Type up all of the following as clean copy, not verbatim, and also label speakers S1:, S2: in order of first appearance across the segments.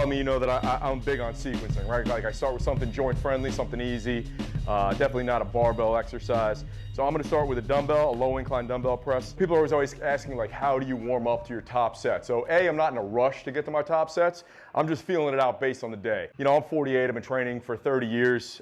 S1: me, you know that I'm big on sequencing, right? Like I start with something joint friendly, something easy, definitely not a barbell exercise. So I'm gonna start with a dumbbell, a low incline dumbbell press. People are always asking like, how do you warm up to your top set? So A, I'm not in a rush to get to my top sets. I'm just feeling it out based on the day. You know, I'm 48, I've been training for 30 years,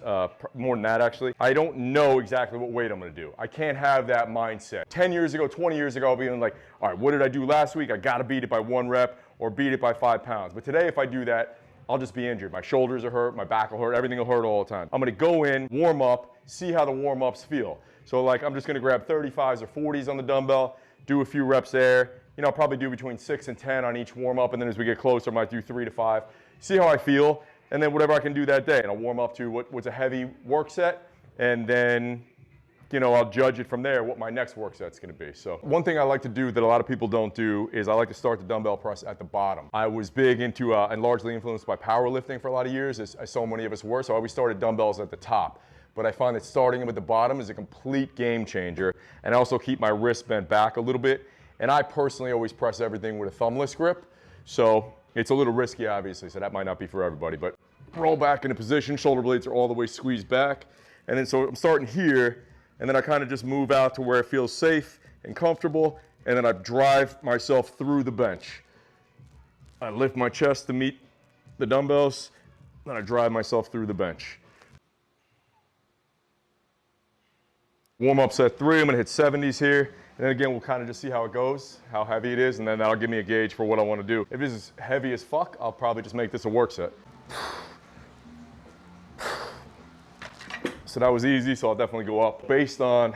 S1: more than that actually. I don't know exactly what weight I'm gonna do. I can't have that mindset. 10 years ago, 20 years ago, I'll be like, all right, what did I do last week? I gotta beat it by 1 rep or beat it by 5 pounds. But today, if I do that, I'll just be injured. My shoulders are hurt, my back will hurt, everything will hurt all the time. I'm gonna go in, warm up, see how the warm-ups feel. So like I'm just gonna grab 35s or 40s on the dumbbell, do a few reps there. You know, I'll probably do between 6 and 10 on each warm-up, and then as we get closer, I might do 3 to 5. See how I feel, and then whatever I can do that day. And I'll warm up to what's a heavy work set, and then, you know, I'll judge it from there what my next work set's gonna be. So one thing I like to do that a lot of people don't do is I like to start the dumbbell press at the bottom. I was big into and largely influenced by powerlifting for a lot of years, as so many of us were, so I always started dumbbells at the top. But I find that starting them at the bottom is a complete game changer, and I also keep my wrist bent back a little bit. And I personally always press everything with a thumbless grip, so it's a little risky obviously, so that might not be for everybody. But roll back into position, shoulder blades are all the way squeezed back, and then so I'm starting here, and then I kind of just move out to where it feels safe and comfortable, and then I drive myself through the bench. I lift my chest to meet the dumbbells, then I drive myself through the bench. Warm up set 3, I'm gonna hit 70s here, and then again, we'll kind of just see how it goes, how heavy it is, and then that'll give me a gauge for what I wanna do. If this is heavy as fuck, I'll probably just make this a work set. So that was easy, so I'll definitely go up. Based on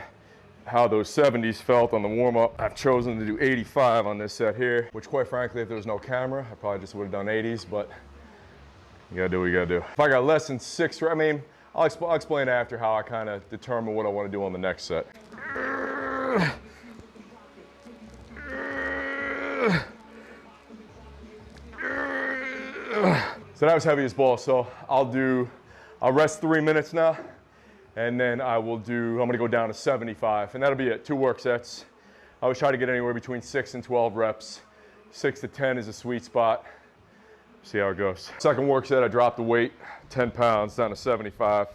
S1: how those 70s felt on the warm-up, I've chosen to do 85 on this set here, which quite frankly, if there was no camera, I probably just would have done 80s, but you gotta do what you gotta do. If I got less than 6, I mean, I'll explain after how I kind of determine what I want to do on the next set. So that was heavy as balls. So I'll rest 3 minutes now, and then I'm gonna go down to 75, and that'll be it, 2 work sets. I always try to get anywhere between 6 and 12 reps. 6 to 10 is a sweet spot. See how it goes. Second work set, I dropped the weight, 10 pounds down to 75.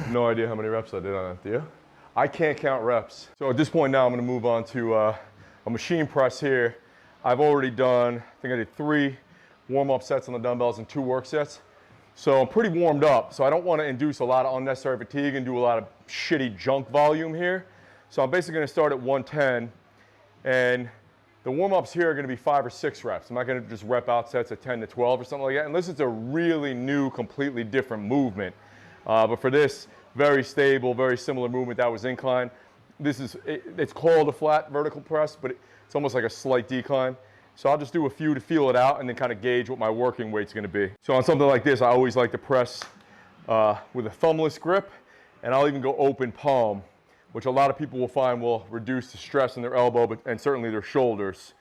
S1: No idea how many reps I did on that, do you? I can't count reps. So at this point now, I'm gonna move on to a machine press here. I've already done, I think I did 3 warm-up sets on the dumbbells and 2 work sets. So I'm pretty warmed up, so I don't wanna induce a lot of unnecessary fatigue and do a lot of shitty junk volume here. So I'm basically gonna start at 110, and the warm-ups here are gonna be 5 or 6 reps. I'm not gonna just rep out sets at 10 to 12 or something like that, unless it's a really new, completely different movement. But for this, very stable, very similar movement that was incline. It's called a flat vertical press, but it's almost like a slight decline. So I'll just do a few to feel it out and then kind of gauge what my working weight's gonna be. So on something like this, I always like to press with a thumbless grip, and I'll even go open palm, which a lot of people will find will reduce the stress in their elbow and certainly their shoulders.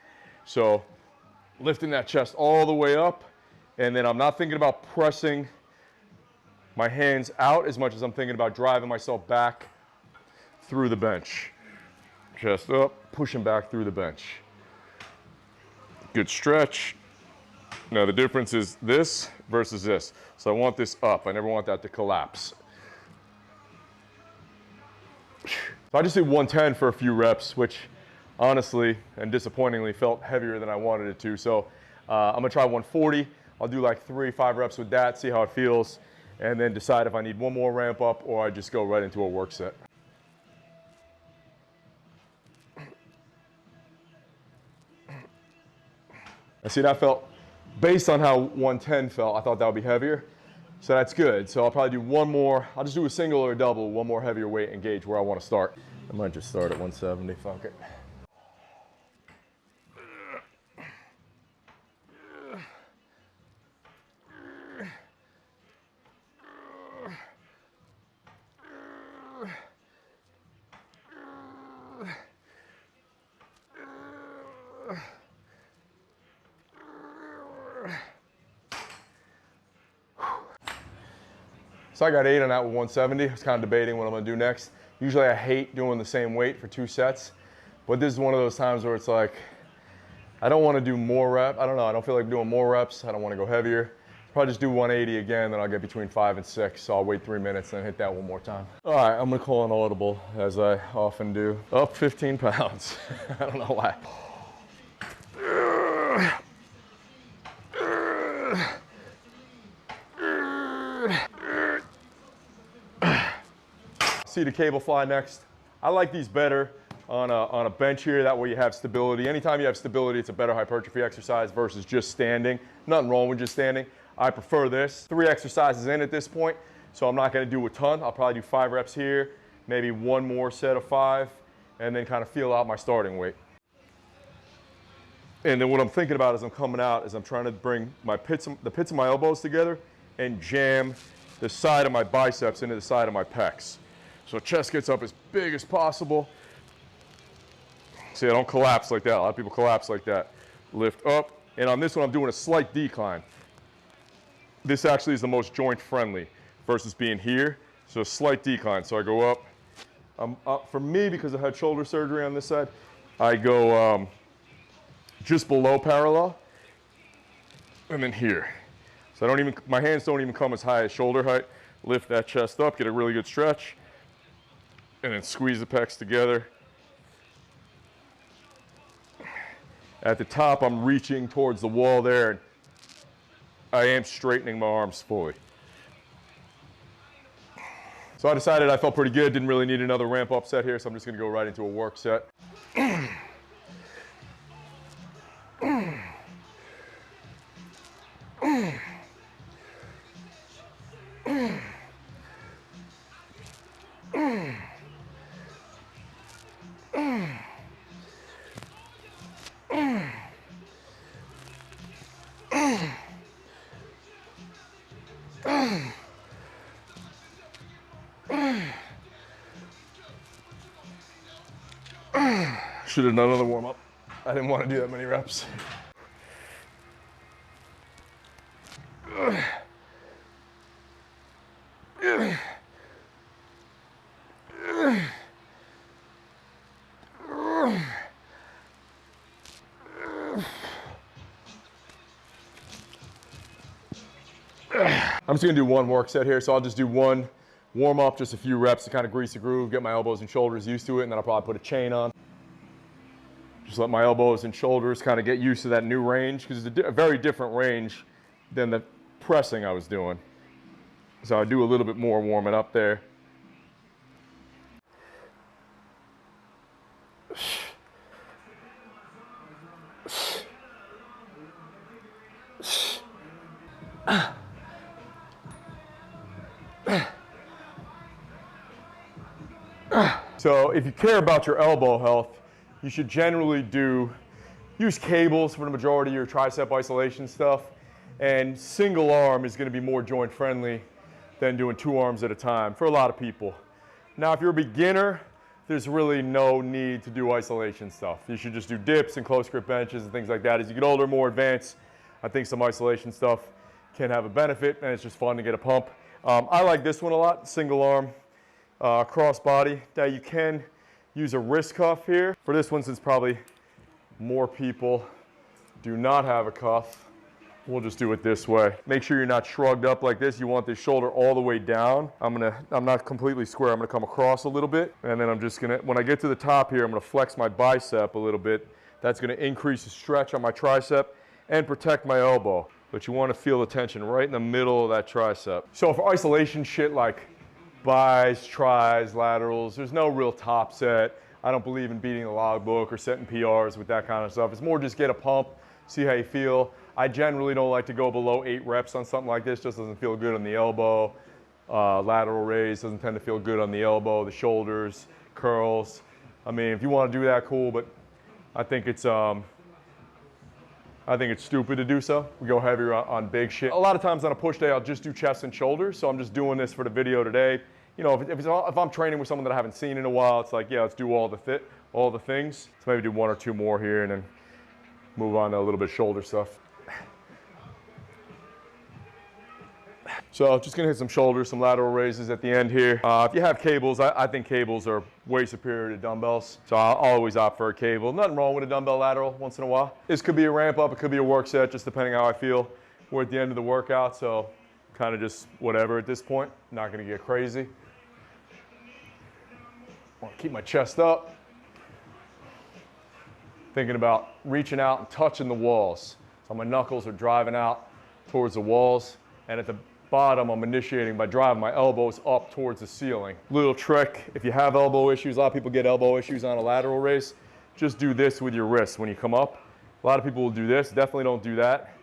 S1: So lifting that chest all the way up, and then I'm not thinking about pressing my hands out as much as I'm thinking about driving myself back through the bench. Chest up, pushing back through the bench. Good stretch. Now the difference is this versus this. So I want this up, I never want that to collapse. So I just did 110 for a few reps, which honestly and disappointingly felt heavier than I wanted it to. So I'm gonna try 140. I'll do like 3, 5 reps with that, see how it feels, and then decide if I need one more ramp up or I just go right into a work set. I see that felt, based on how 110 felt, I thought that would be heavier. So that's good. So I'll probably do one more. I'll just do a single or a double, one more heavier weight and gauge where I want to start. I might just start at 170, fuck it. So I got 8 on that with 170. I was kind of debating what I'm gonna do next. Usually I hate doing the same weight for 2 sets, But this is one of those times where it's like, I don't want to do more reps. I don't know, I don't feel like doing more reps. I don't want to go heavier. Probably just do 180 again, then I'll get between 5 and 6. So I'll wait 3 minutes and hit that one more time. All right, I'm gonna call an audible, as I often do. Up 15 pounds. I don't know why. See the cable fly next. I like these better on a bench here. That way you have stability. Anytime you have stability, it's a better hypertrophy exercise versus just standing. Nothing wrong with just standing. I prefer this. 3 exercises in at this point, so I'm not gonna do a ton. I'll probably do 5 reps here, maybe 1 more set of 5, and then kind of feel out my starting weight. And then what I'm thinking about as I'm coming out is I'm trying to bring the pits of my elbows together and jam the side of my biceps into the side of my pecs. So chest gets up as big as possible. See, I don't collapse like that. A lot of people collapse like that. Lift up, and on this one I'm doing a slight decline. This actually is the most joint friendly versus being here. So a slight decline. So I go up. For me, because I had shoulder surgery on this side, I go just below parallel and then here. So my hands don't even come as high as shoulder height. Lift that chest up, get a really good stretch, and then squeeze the pecs together. At the top, I'm reaching towards the wall there, and I am straightening my arms fully. So I decided I felt pretty good, didn't really need another ramp up set here, so I'm just gonna go right into a work set. Should have done another warm up. I didn't want to do that many reps. I'm just gonna do 1 work set here, so I'll just do 1 warm up, just a few reps to kind of grease the groove, get my elbows and shoulders used to it, and then I'll probably put a chain on. Just let my elbows and shoulders kind of get used to that new range, because it's a very different range than the pressing I was doing. So I do a little bit more warming up there. So if you care about your elbow health, you should generally use cables for the majority of your tricep isolation stuff, and single arm is going to be more joint friendly than doing 2 arms at a time for a lot of people. Now if you're a beginner, there's really no need to do isolation stuff. You should just do dips and close grip benches and things like that. As you get older, more advanced, I think some isolation stuff can have a benefit, and it's just fun to get a pump. I like this one a lot, single arm cross body. Now you can use a wrist cuff here. For this one, since probably more people do not have a cuff, we'll just do it this way. Make sure you're not shrugged up like this. You want this shoulder all the way down. I'm not completely square. I'm gonna come across a little bit, and then I'm just gonna, when I get to the top here, I'm gonna flex my bicep a little bit. That's gonna increase the stretch on my tricep and protect my elbow. But you wanna feel the tension right in the middle of that tricep. So for isolation shit like bis, tris, laterals, there's no real top set. I don't believe in beating the logbook or setting PRs with that kind of stuff. It's more just get a pump, see how you feel. I generally don't like to go below 8 reps on something like this. Just doesn't feel good on the elbow. Lateral raise doesn't tend to feel good on the elbow, the shoulders, curls. I mean, if you want to do that, cool, but I think it's stupid to do so. We go heavier on big shit. A lot of times on a push day, I'll just do chest and shoulders. So I'm just doing this for the video today. You know, if I'm training with someone that I haven't seen in a while, it's like, yeah, let's do all the things. So maybe do 1 or 2 more here and then move on to a little bit of shoulder stuff. So just gonna hit some shoulders, some lateral raises at the end here. If you have cables, I think cables are way superior to dumbbells. So I'll always opt for a cable. Nothing wrong with a dumbbell lateral once in a while. This could be a ramp up, it could be a work set, just depending how I feel. We're at the end of the workout, so kind of just whatever at this point. Not gonna get crazy. I wanna keep my chest up. Thinking about reaching out and touching the walls. So my knuckles are driving out towards the walls, and at the bottom, I'm initiating by driving my elbows up towards the ceiling. Little trick, if you have elbow issues, a lot of people get elbow issues on a lateral raise, just do this with your wrists when you come up. A lot of people will do this, definitely don't do that.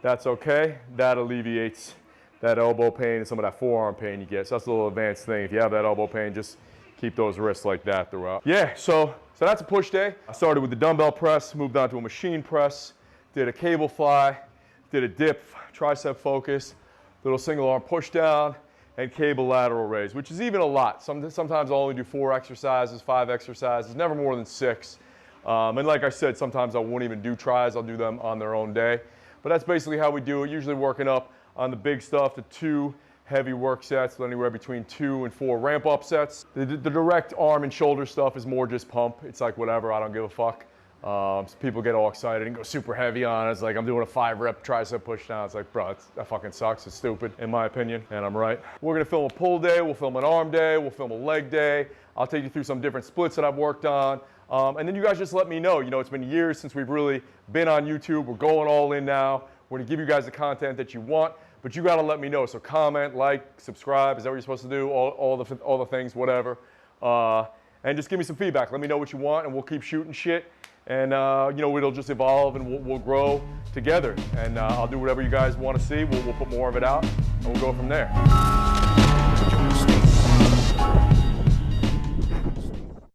S1: That's okay, that alleviates that elbow pain and some of that forearm pain you get. So that's a little advanced thing. If you have that elbow pain, just keep those wrists like that throughout. Yeah, so that's a push day. I started with the dumbbell press, moved on to a machine press, did a cable fly, did a dip, tricep focus, little single arm push down, and cable lateral raise, which is even a lot. Sometimes I'll only do 4 exercises, 5 exercises, never more than 6. And like I said, sometimes I won't even do tries, I'll do them on their own day. But that's basically how we do it, usually working up on the big stuff, the 2 heavy work sets, anywhere between 2 and 4 ramp up sets. The direct arm and shoulder stuff is more just pump. It's like whatever, I don't give a fuck. So people get all excited and go super heavy on it. It's like I'm doing a 5-rep tricep push down. It's like, bro, that fucking sucks. It's stupid, in my opinion, and I'm right. We're gonna film a pull day, we'll film an arm day, we'll film a leg day. I'll take you through some different splits that I've worked on. And then you guys just let me know. You know, it's been years since we've really been on YouTube. We're going all in now. We're gonna give you guys the content that you want, but you gotta let me know. So comment, like, subscribe. Is that what you're supposed to do? All the things, whatever. And just give me some feedback. Let me know what you want, and we'll keep shooting shit. And you know, it'll just evolve, and we'll grow together. And I'll do whatever you guys want to see. We'll put more of it out, and we'll go from there.